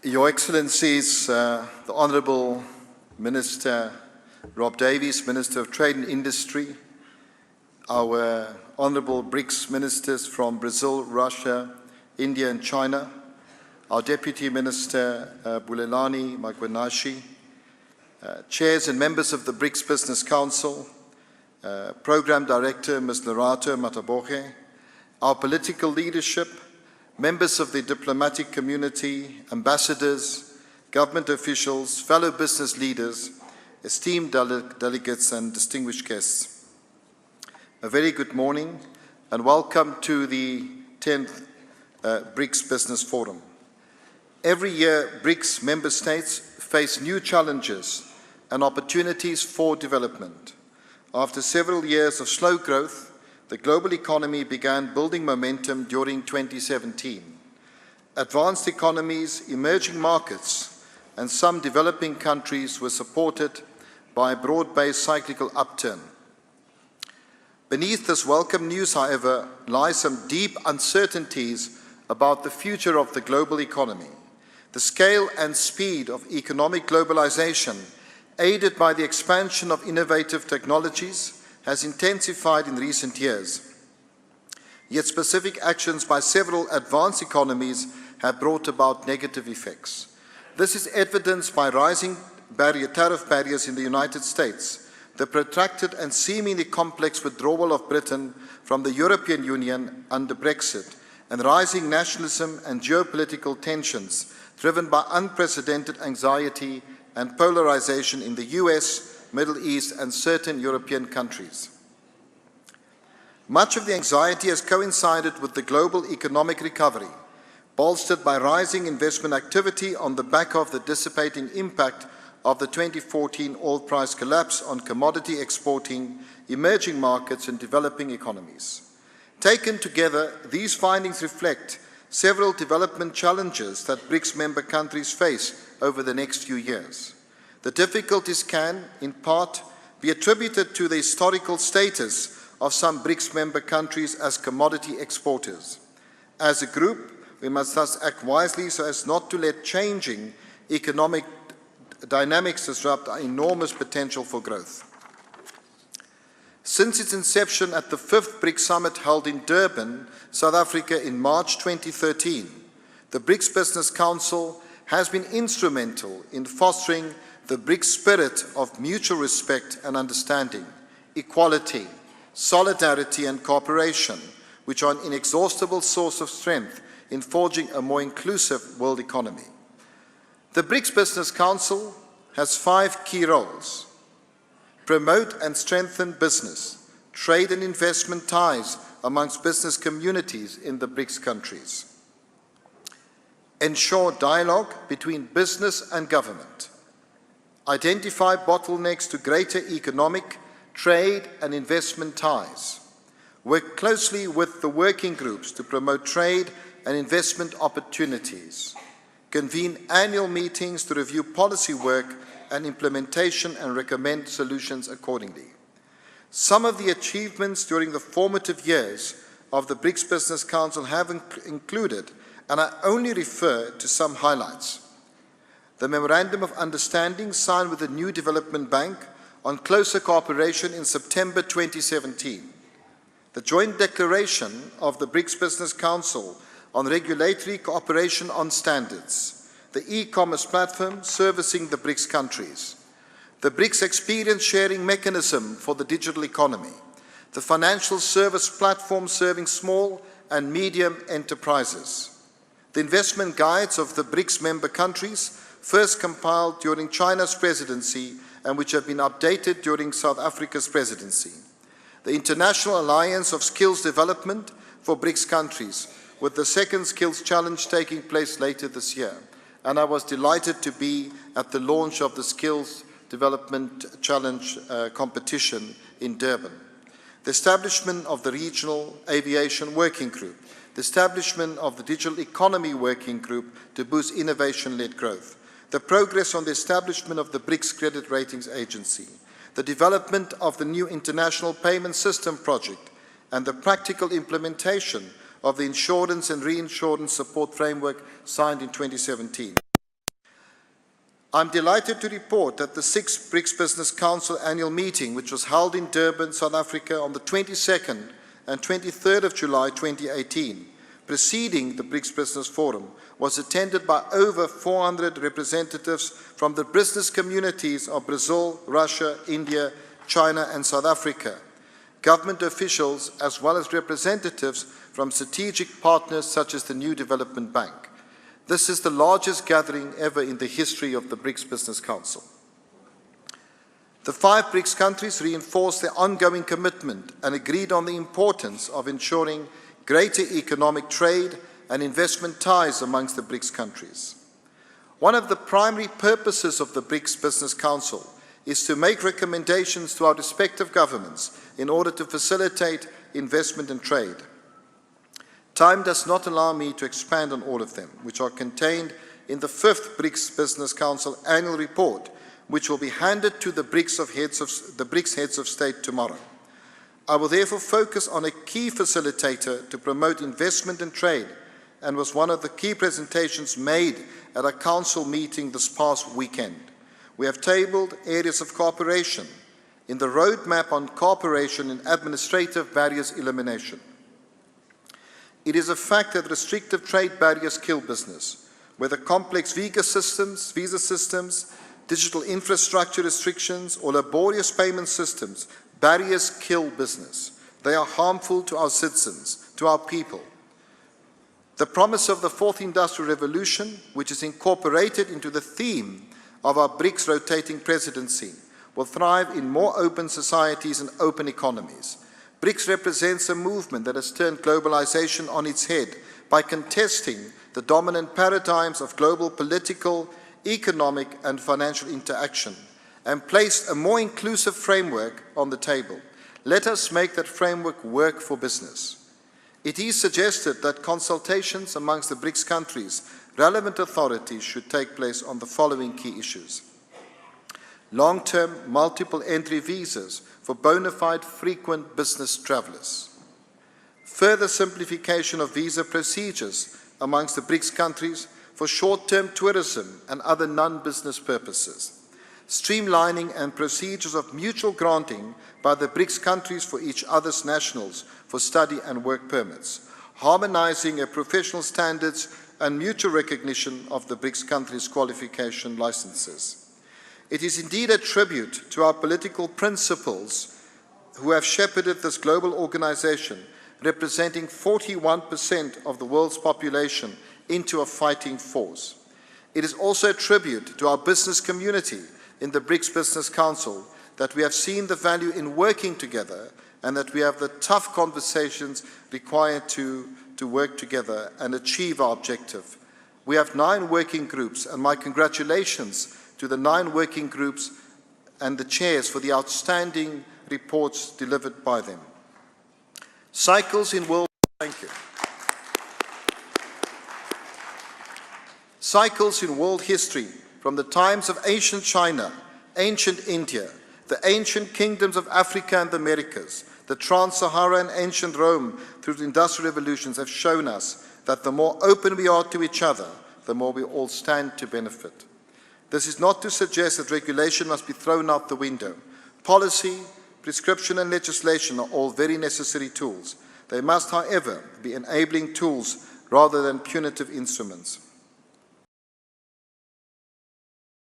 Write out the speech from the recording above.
Your Excellencies, the Honourable Minister Rob Davies, Minister of Trade and Industry, our Honourable BRICS Ministers from Brazil, Russia, India and China, our Deputy Minister Bulelani Magwanashi, Chairs and Members of the BRICS Business Council, Programme Director Ms. Lerato Mataboge, our political leadership, members of the diplomatic community, ambassadors, government officials, fellow business leaders, esteemed delegates and distinguished guests. A very good morning and welcome to the 10th BRICS Business Forum. Every year, BRICS member states face new challenges and opportunities for development. After several years of slow growth, the global economy began building momentum during 2017. Advanced economies, emerging markets, and some developing countries were supported by a broad-based cyclical upturn. Beneath this welcome news, however, lie some deep uncertainties about the future of the global economy. The scale and speed of economic globalization, aided by the expansion of innovative technologies, has intensified in recent years. Yet specific actions by several advanced economies have brought about negative effects. This is evidenced by rising tariff barriers in the United States, the protracted and seemingly complex withdrawal of Britain from the European Union under Brexit, and rising nationalism and geopolitical tensions driven by unprecedented anxiety and polarization in the US, Middle East and certain European countries. Much of the anxiety has coincided with the global economic recovery, bolstered by rising investment activity on the back of the dissipating impact of the 2014 oil price collapse on commodity exporting, emerging markets and developing economies. Taken together, these findings reflect several development challenges that BRICS member countries face over the next few years. The difficulties can, in part, be attributed to the historical status of some BRICS member countries as commodity exporters. As a group, we must thus act wisely so as not to let changing economic dynamics disrupt our enormous potential for growth. Since its inception at the 5th BRICS Summit held in Durban, South Africa in March 2013, the BRICS Business Council has been instrumental in fostering the BRICS spirit of mutual respect and understanding, equality, solidarity and cooperation, which are an inexhaustible source of strength in forging a more inclusive world economy. The BRICS Business Council has 5 key roles: promote and strengthen business, trade and investment ties amongst business communities in the BRICS countries, ensure dialogue between business and government, identify bottlenecks to greater economic, trade and investment ties, work closely with the working groups to promote trade and investment opportunities, convene annual meetings to review policy work and implementation and recommend solutions accordingly. Some of the achievements during the formative years of the BRICS Business Council have included, and I only refer to some highlights: the Memorandum of Understanding signed with the New Development Bank on closer cooperation in September 2017, the Joint Declaration of the BRICS Business Council on regulatory cooperation on standards, the e-commerce platform servicing the BRICS countries, the BRICS Experience Sharing Mechanism for the digital economy, the financial service platform serving small and medium enterprises, the investment guides of the BRICS member countries, first compiled during China's presidency and which have been updated during South Africa's presidency, the International Alliance of Skills Development for BRICS countries, with the second Skills Challenge taking place later this year. And I was delighted to be at the launch of the Skills Development Challenge competition in Durban. The establishment of the Regional Aviation Working Group, the establishment of the Digital Economy Working Group to boost innovation-led growth, the progress on the establishment of the BRICS Credit Ratings Agency, the development of the new International Payment System project, and the practical implementation of the Insurance and Reinsurance Support Framework signed in 2017. I'm delighted to report that the 6th BRICS Business Council annual meeting, which was held in Durban, South Africa on the 22nd and 23rd of July 2018, preceding the BRICS Business Forum, was attended by over 400 representatives from the business communities of Brazil, Russia, India, China and South Africa, government officials as well as representatives from strategic partners such as the New Development Bank. This is the largest gathering ever in the history of the BRICS Business Council. The 5 BRICS countries reinforced their ongoing commitment and agreed on the importance of ensuring greater economic trade and investment ties amongst the BRICS countries. One of the primary purposes of the BRICS Business Council is to make recommendations to our respective governments in order to facilitate investment and trade. Time does not allow me to expand on all of them, which are contained in the 5th BRICS Business Council annual report, which will be handed to the BRICS heads of state tomorrow. I will therefore focus on a key facilitator to promote investment and trade, and was one of the key presentations made at a council meeting this past weekend. We have tabled areas of cooperation in the roadmap on cooperation in administrative barriers elimination. It is a fact that restrictive trade barriers kill business, whether complex visa systems, digital infrastructure restrictions, or laborious payment systems. Barriers kill business. They are harmful to our citizens, to our people. The promise of the 4th Industrial Revolution, which is incorporated into the theme of our BRICS rotating presidency, will thrive in more open societies and open economies. BRICS represents a movement that has turned globalization on its head by contesting the dominant paradigms of global political, economic, and financial interaction, and placed a more inclusive framework on the table. Let us make that framework work for business. It is suggested that consultations amongst the BRICS countries, relevant authorities should take place on the following key issues: long-term multiple entry visas for bona fide frequent business travelers, further simplification of visa procedures amongst the BRICS countries for short-term tourism and other non-business purposes, streamlining and procedures of mutual granting by the BRICS countries for each other's nationals for study and work permits, harmonizing professional standards and mutual recognition of the BRICS countries' qualification licenses. It is indeed a tribute to our political principles who have shepherded this global organization, representing 41% of the world's population, into a fighting force. It is also a tribute to our business community in the BRICS Business Council that we have seen the value in working together, and that we have the tough conversations required to work together and achieve our objective. We have 9 working groups, and my congratulations to the 9 working groups and the chairs for the outstanding reports delivered by them. Cycles in world history, from the times of ancient China, ancient India, the ancient kingdoms of Africa and the Americas, the Trans-Saharan and ancient Rome through the industrial revolutions, have shown us that the more open we are to each other, the more we all stand to benefit. This is not to suggest that regulation must be thrown out the window. Policy, prescription and legislation are all very necessary tools. They must, however, be enabling tools rather than punitive instruments.